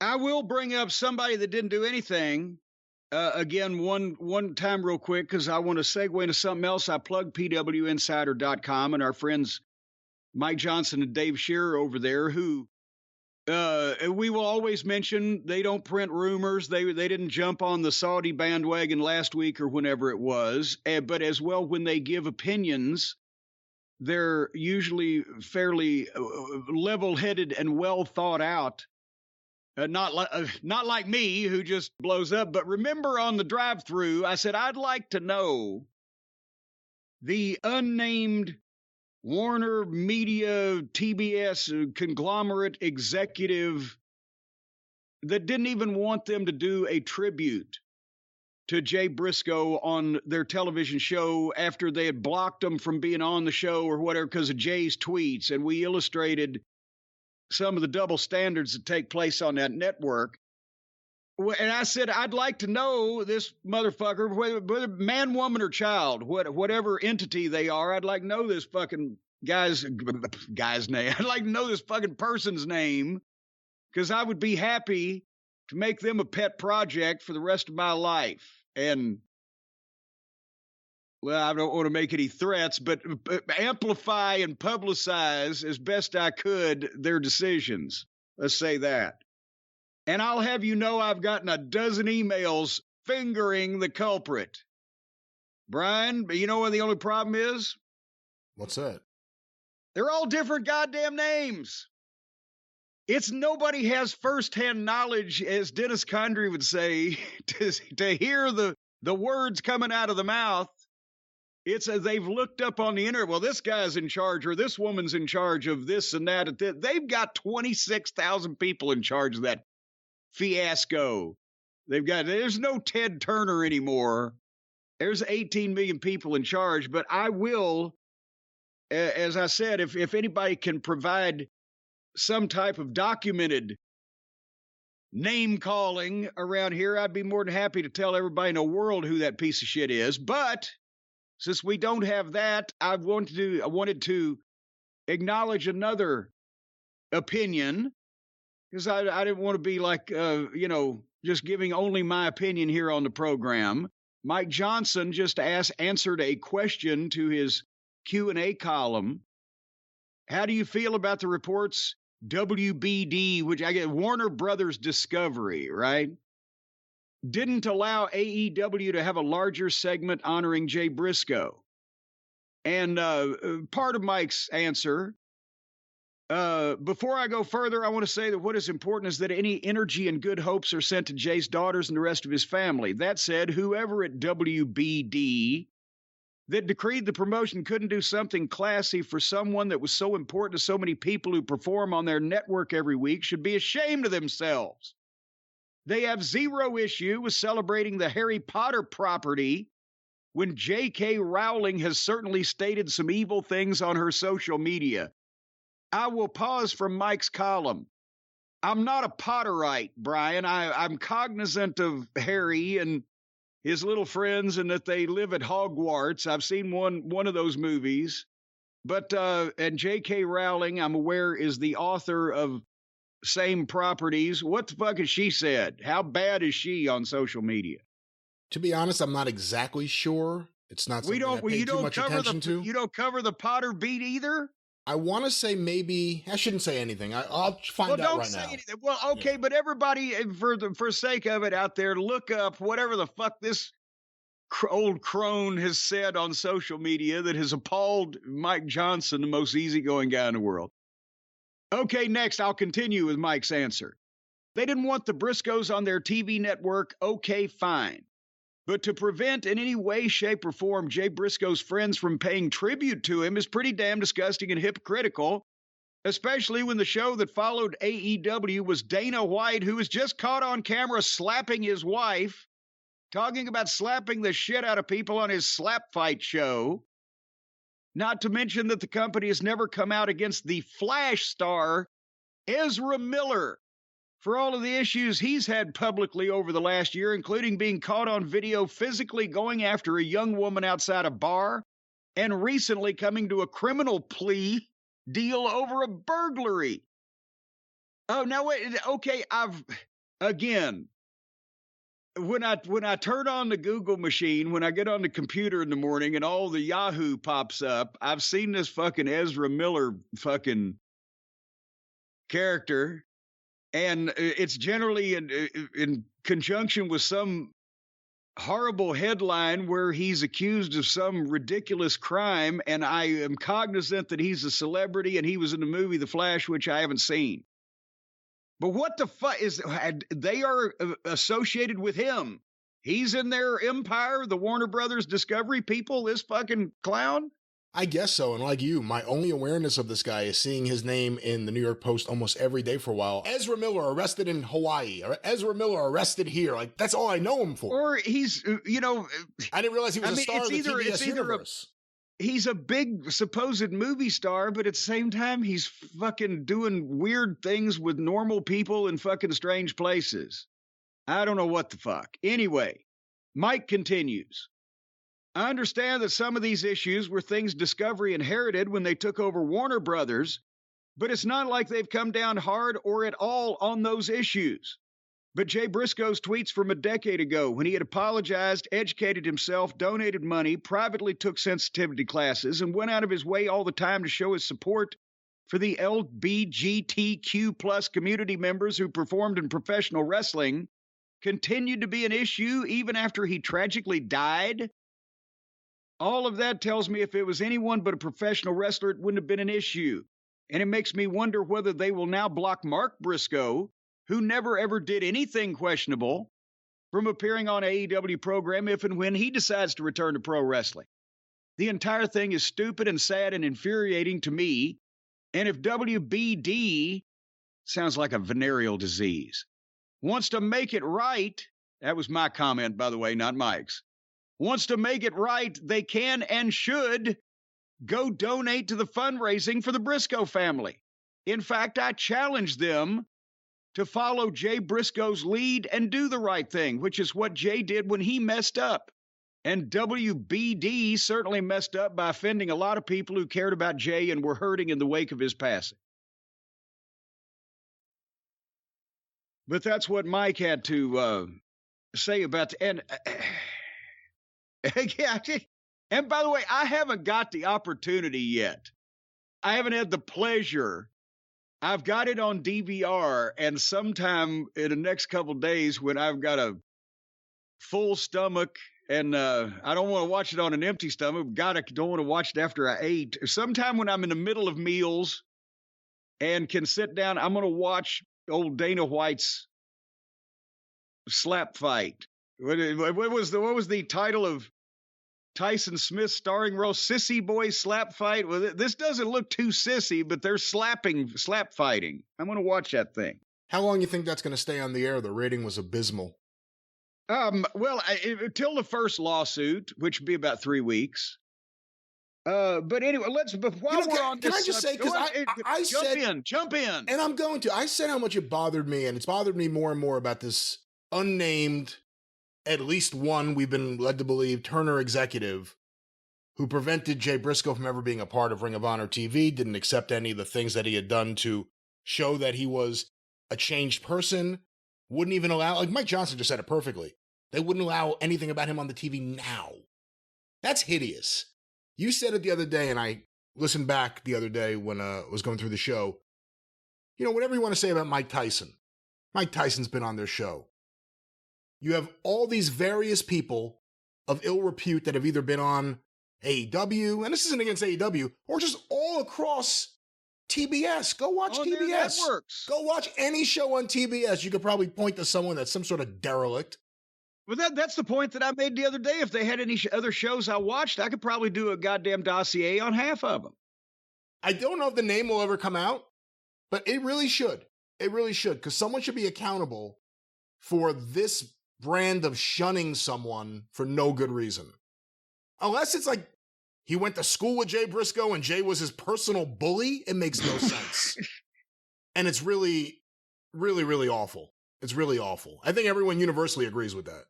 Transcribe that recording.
I will bring up somebody that didn't do anything. Again, one time real quick, because I want to segue into something else. I plugged pwinsider.com and our friends Mike Johnson and Dave Shearer over there, who we will always mention they don't print rumors. They didn't jump on the Saudi bandwagon last week or whenever it was. But as well, when they give opinions, they're usually fairly level-headed and well thought out. Not like me, who just blows up. But remember on the Drive-Thru, I said I'd like to know the unnamed Warner Media TBS conglomerate executive that didn't even want them to do a tribute to Jay Briscoe on their television show after they had blocked him from being on the show or whatever because of Jay's tweets. And we illustrated some of the double standards that take place on that network. And I said, I'd like to know this motherfucker, whether man, woman, or child, whatever entity they are, I'd like to know this fucking guy's name. I'd like to know this fucking person's name, because I would be happy to make them a pet project for the rest of my life. And, well, I don't want to make any threats, but amplify and publicize as best I could their decisions. Let's say that. And I'll have you know I've gotten a dozen emails fingering the culprit. Brian, you know what the only problem is? What's that? They're all different goddamn names. It's nobody has firsthand knowledge, as Dennis Condrey would say, to hear the words coming out of the mouth. It's as they've looked up on the internet. Well, this guy's in charge, or this woman's in charge of this and that. They've got 26,000 people in charge of that fiasco. There's no Ted Turner anymore. There's 18 million people in charge. But I will, as I said, if anybody can provide some type of documented name calling around here, I'd be more than happy to tell everybody in the world who that piece of shit is. But since we don't have that, I wanted to acknowledge another opinion, because I didn't want to be like, just giving only my opinion here on the program. Mike Johnson just answered a question to his Q&A column. How do you feel about the reports WBD, which I get Warner Brothers Discovery, right, didn't allow AEW to have a larger segment honoring Jay Briscoe? And part of Mike's answer, before I go further, I want to say that what is important is that any energy and good hopes are sent to Jay's daughters and the rest of his family. That said, whoever at WBD that decreed the promotion couldn't do something classy for someone that was so important to so many people who perform on their network every week should be ashamed of themselves. They have zero issue with celebrating the Harry Potter property when J.K. Rowling has certainly stated some evil things on her social media. I will pause from Mike's column. I'm not a Potterite, Brian. I'm cognizant of Harry and his little friends and that they live at Hogwarts. I've seen one of those movies. But and J.K. Rowling, I'm aware, is the author of same properties. What the fuck has she said? How bad is she on social media? To be honest, I'm not exactly sure. It's not something I pay too much attention to. You don't cover the Potter beat either? I want to say maybe I shouldn't say anything. I'll find out right now. Anything. Well, okay, yeah. But everybody, for sake of it out there, look up whatever the fuck this old crone has said on social media that has appalled Mike Johnson, the most easygoing guy in the world. Okay, next, I'll continue with Mike's answer. They didn't want the Briscoes on their TV network. Okay, fine. But to prevent in any way, shape, or form Jay Briscoe's friends from paying tribute to him is pretty damn disgusting and hypocritical, especially when the show that followed AEW was Dana White, who was just caught on camera slapping his wife, talking about slapping the shit out of people on his slap fight show. Not to mention that the company has never come out against the Flash star, Ezra Miller, for all of the issues he's had publicly over the last year, including being caught on video physically going after a young woman outside a bar, and recently coming to a criminal plea deal over a burglary. Oh, no, wait. Okay, again, when I turn on the Google machine, when I get on the computer in the morning and all the Yahoo pops up, I've seen this fucking Ezra Miller fucking character, and it's generally in conjunction with some horrible headline where he's accused of some ridiculous crime, and I am cognizant that he's a celebrity and he was in the movie The Flash, which I haven't seen. But what the fuck is they are associated with him? He's in their empire, the Warner Brothers Discovery people, this fucking clown? I guess so. And like you, my only awareness of this guy is seeing his name in the New York Post almost every day for a while. Ezra Miller arrested in Hawaii. Or Ezra Miller arrested here. Like, that's all I know him for. Or he's, I didn't realize he was a star of the TBS universe. He's a big supposed movie star, but at the same time, he's fucking doing weird things with normal people in fucking strange places. I don't know what the fuck. Anyway, Mike continues. I understand that some of these issues were things Discovery inherited when they took over Warner Brothers, but it's not like they've come down hard or at all on those issues. But Jay Briscoe's tweets from a decade ago, when he had apologized, educated himself, donated money, privately took sensitivity classes, and went out of his way all the time to show his support for the LBGTQ plus community members who performed in professional wrestling, continued to be an issue even after he tragically died. All of that tells me if it was anyone but a professional wrestler, it wouldn't have been an issue. And it makes me wonder whether they will now block Mark Briscoe, who never ever did anything questionable, from appearing on AEW program if and when he decides to return to pro wrestling. The entire thing is stupid and sad and infuriating to me. And if WBD, sounds like a venereal disease, wants to make it right, that was my comment, by the way, not Mike's, wants to make it right, they can and should go donate to the fundraising for the Briscoe family. In fact, I challenge them to follow Jay Briscoe's lead and do the right thing, which is what Jay did when he messed up. And WBD certainly messed up by offending a lot of people who cared about Jay and were hurting in the wake of his passing. But that's what Mike had to say about and and by the way, I haven't got the opportunity yet. I haven't had the pleasure. I've got it on DVR, and sometime in the next couple of days when I've got a full stomach and I don't want to watch it on an empty stomach. God, I don't want to watch it after I ate. Sometime when I'm in the middle of meals and can sit down, I'm going to watch old Dana White's slap fight. What was the title of Tyson Smith's starring role? Sissy Boy Slap Fight. Well, this doesn't look too sissy, but they're slap fighting. I'm going to watch that thing. How long do you think that's going to stay on the air? The rating was abysmal. Well, until the first lawsuit, which would be about 3 weeks. But anyway, can I just say, because I said, jump in. And I'm going to. I said how much it bothered me, and it's bothered me more and more about this unnamed, at least one, we've been led to believe, Turner executive who prevented Jay Briscoe from ever being a part of Ring of Honor TV, didn't accept any of the things that he had done to show that he was a changed person, wouldn't even allow, like Mike Johnson just said it perfectly, they wouldn't allow anything about him on the TV now. That's hideous. You said it the other day, and I listened back the other day when I was going through the show. You know, whatever you want to say about Mike Tyson, Mike Tyson's been on their show. You have all these various people of ill repute that have either been on AEW, and this isn't against AEW, or just all across TBS. Go watch TBS. Go watch any show on TBS. You could probably point to someone that's some sort of derelict. Well, that's the point that I made the other day. If they had any other shows I watched, I could probably do a goddamn dossier on half of them. I don't know if the name will ever come out, but it really should. It really should, because someone should be accountable for this brand of shunning someone for no good reason. Unless it's like he went to school with Jay Briscoe and Jay was his personal bully, it makes no sense. And it's really, really, really awful. It's really awful. I think everyone universally agrees with that.